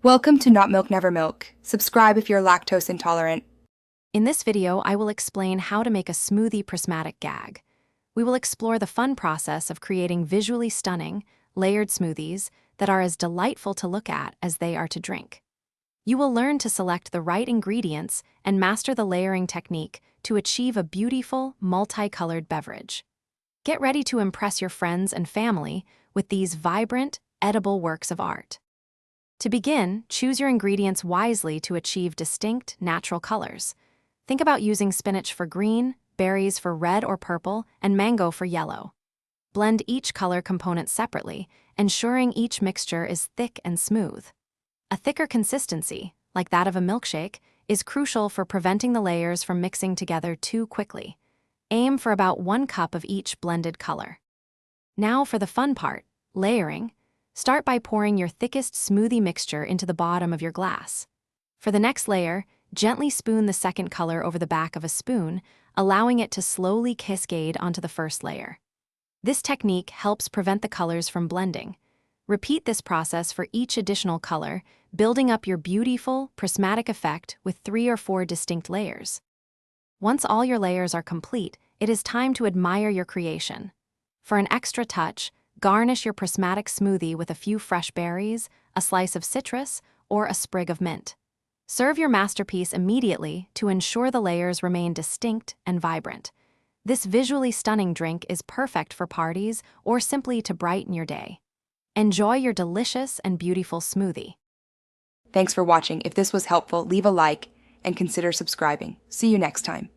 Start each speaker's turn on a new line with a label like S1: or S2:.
S1: Welcome to Not Milk Never Milk. Subscribe if you're lactose intolerant.
S2: In this video, I will explain how to make a smoothie prismatic gag. We will explore the fun process of creating visually stunning, layered smoothies that are as delightful to look at as they are to drink. You will learn to select the right ingredients and master the layering technique to achieve a beautiful, multicolored beverage. Get ready to impress your friends and family with these vibrant, edible works of art. To begin, choose your ingredients wisely to achieve distinct, natural colors. Think about using spinach for green, berries for red or purple, and mango for yellow. Blend each color component separately, ensuring each mixture is thick and smooth. A thicker consistency, like that of a milkshake, is crucial for preventing the layers from mixing together too quickly. Aim for about 1 cup of each blended color. Now for the fun part, layering. Start by pouring your thickest smoothie mixture into the bottom of your glass. For the next layer, gently spoon the second color over the back of a spoon, allowing it to slowly cascade onto the first layer. This technique helps prevent the colors from blending. Repeat this process for each additional color, building up your beautiful, prismatic effect with 3 or 4 distinct layers. Once all your layers are complete, it is time to admire your creation. For an extra touch, garnish your prismatic smoothie with a few fresh berries, a slice of citrus, or a sprig of mint. Serve your masterpiece immediately to ensure the layers remain distinct and vibrant. This visually stunning drink is perfect for parties or simply to brighten your day. Enjoy your delicious and beautiful smoothie.
S1: Thanks for watching. If this was helpful, leave a like and consider subscribing. See you next time.